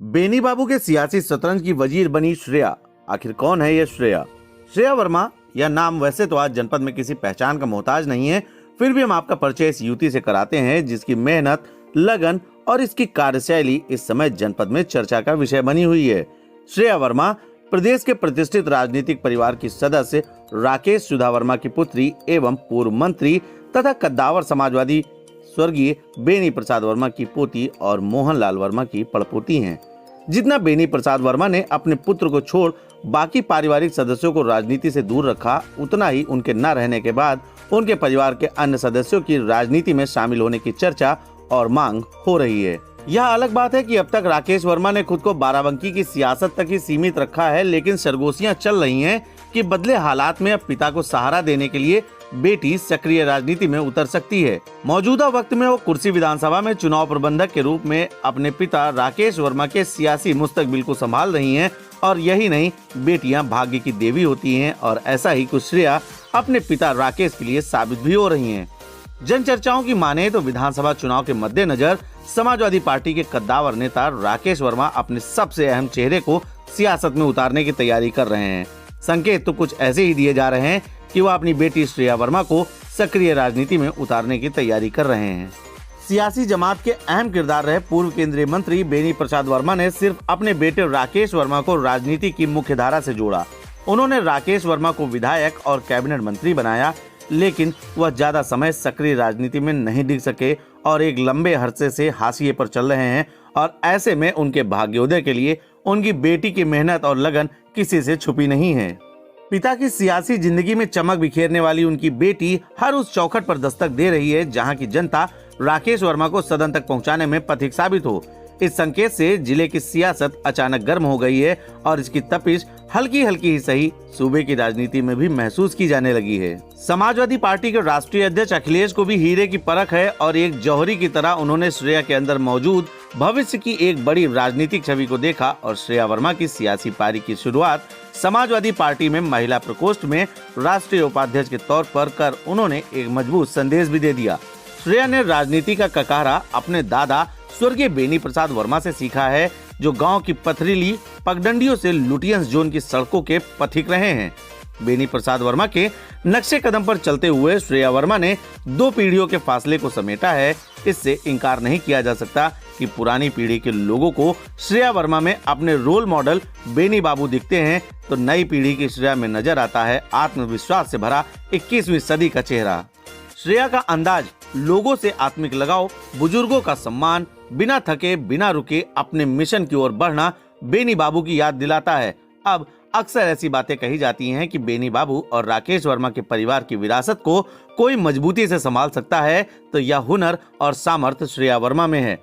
बेनी बाबू के सियासी शतरंज की वजीर बनी श्रेया। आखिर कौन है ये श्रेया? श्रेया वर्मा यह नाम वैसे तो आज जनपद में किसी पहचान का मोहताज नहीं है, फिर भी हम आपका परिचय इस युवती से कराते हैं जिसकी मेहनत, लगन और इसकी कार्यशैली इस समय जनपद में चर्चा का विषय बनी हुई है। श्रेया वर्मा प्रदेश के प्रतिष्ठित राजनीतिक परिवार की सदस्य राकेश सुधा वर्मा की पुत्री एवं पूर्व मंत्री तथा कद्दावर समाजवादी स्वर्गीय बेनी प्रसाद वर्मा की पोती और मोहनलाल वर्मा की पड़पोती हैं। जितना बेनी प्रसाद वर्मा ने अपने पुत्र को छोड़ बाकी पारिवारिक सदस्यों को राजनीति से दूर रखा, उतना ही उनके न रहने के बाद उनके परिवार के अन्य सदस्यों की राजनीति में शामिल होने की चर्चा और मांग हो रही है। यह अलग बात है कि अब तक राकेश वर्मा ने खुद को बाराबंकी की सियासत तक ही सीमित रखा है, लेकिन सरगोशियां चल रही हैं कि बदले हालात में अब पिता को सहारा देने के लिए बेटी सक्रिय राजनीति में उतर सकती है। मौजूदा वक्त में वो कुर्सी विधानसभा में चुनाव प्रबंधक के रूप में अपने पिता राकेश वर्मा के सियासी मुस्तकबिल को संभाल रही हैं और यही नहीं, बेटियां भाग्य की देवी होती हैं और ऐसा ही कुछ श्रेया अपने पिता राकेश के लिए साबित भी हो रही हैं। जन चर्चाओं की माने तो विधानसभा चुनाव के मद्देनजर समाजवादी पार्टी के कद्दावर नेता राकेश वर्मा अपने सबसे अहम चेहरे को सियासत में उतारने की तैयारी कर रहे हैं। संकेत तो कुछ ऐसे ही दिए जा रहे हैं कि वह अपनी बेटी श्रेया वर्मा को सक्रिय राजनीति में उतारने की तैयारी कर रहे हैं। सियासी जमात के अहम किरदार रहे पूर्व केंद्रीय मंत्री बेनी प्रसाद वर्मा ने सिर्फ अपने बेटे राकेश वर्मा को राजनीति की मुख्य धारा से जोड़ा। उन्होंने राकेश वर्मा को विधायक और कैबिनेट मंत्री बनाया, लेकिन वह ज्यादा समय सक्रिय राजनीति में नहीं दिख सके और एक लंबे अरसे से हाशिए पर चल रहे हैं और ऐसे में उनके भाग्योदय के लिए उनकी बेटी की मेहनत और लगन किसी से छुपी नहीं है। पिता की सियासी जिंदगी में चमक बिखेरने वाली उनकी बेटी हर उस चौखट पर दस्तक दे रही है जहां की जनता राकेश वर्मा को सदन तक पहुंचाने में पथिक साबित हो। इस संकेत से जिले की सियासत अचानक गर्म हो गई है और इसकी तपिश हल्की हल्की ही सही सूबे की राजनीति में भी महसूस की जाने लगी है। समाजवादी पार्टी के राष्ट्रीय अध्यक्ष अखिलेश को भी हीरे की परख है और एक जौहरी की तरह उन्होंने श्रेया के अंदर मौजूद भविष्य की एक बड़ी राजनीतिक छवि को देखा और श्रेया वर्मा की सियासी पारी की शुरुआत समाजवादी पार्टी में महिला प्रकोष्ठ में राष्ट्रीय उपाध्यक्ष के तौर पर कर उन्होंने एक मजबूत संदेश भी दे दिया। श्रेया ने राजनीति का ककारा अपने दादा स्वर्गीय बेनी प्रसाद वर्मा से सीखा है, जो गांव की पथरीली पगडंडियों से लुटियंस जोन की सड़कों के पथिक रहे हैं। बेनी प्रसाद वर्मा के नक्शे कदम पर चलते हुए श्रेया वर्मा ने 2 पीढ़ियों के फासले को समेटा है। इससे इनकार नहीं किया जा सकता कि पुरानी पीढ़ी के लोगों को श्रेया वर्मा में अपने रोल मॉडल बेनी बाबू दिखते हैं, तो नई पीढ़ी की श्रेया में नजर आता है आत्मविश्वास से भरा 21वीं सदी का चेहरा। श्रेया का अंदाज, लोगों से आत्मिक लगाव, बुजुर्गों का सम्मान, बिना थके बिना रुके अपने मिशन की ओर बढ़ना बेनी बाबू की याद दिलाता है। अब अक्सर ऐसी बातें कही जाती हैं कि बेनी बाबू और राकेश वर्मा के परिवार की विरासत को कोई मजबूती से संभाल सकता है, तो यह हुनर और सामर्थ्य श्रेया वर्मा में है।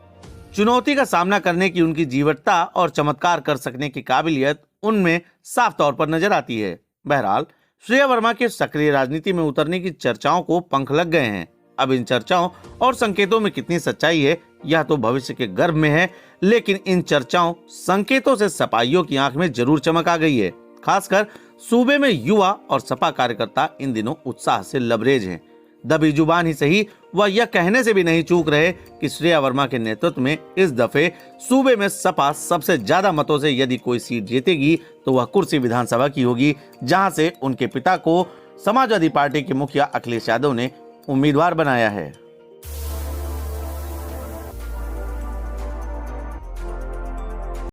चुनौती का सामना करने की उनकी जीवटता और चमत्कार कर सकने की काबिलियत उनमें साफ तौर पर नजर आती है। बहरहाल श्रेया वर्मा के सक्रिय राजनीति में उतरने की चर्चाओं को पंख लग गए हैं। अब इन चर्चाओं और संकेतों में कितनी सच्चाई है यह तो भविष्य के गर्भ में है, लेकिन इन चर्चाओं संकेतों से सपाइयों की आंख में जरूर चमक आ गई है। खासकर सूबे में युवा और सपा कार्यकर्ता इन दिनों उत्साह से लबरेज हैं। दबी जुबान ही सही, वह यह कहने से भी नहीं चूक रहे कि श्रेया वर्मा के नेतृत्व में इस दफे सूबे में सपा सबसे ज्यादा मतों से यदि कोई सीट जीतेगी तो वह कुर्सी विधानसभा की होगी, जहां से उनके पिता को समाजवादी पार्टी के मुखिया अखिलेश यादव ने उम्मीदवार बनाया है।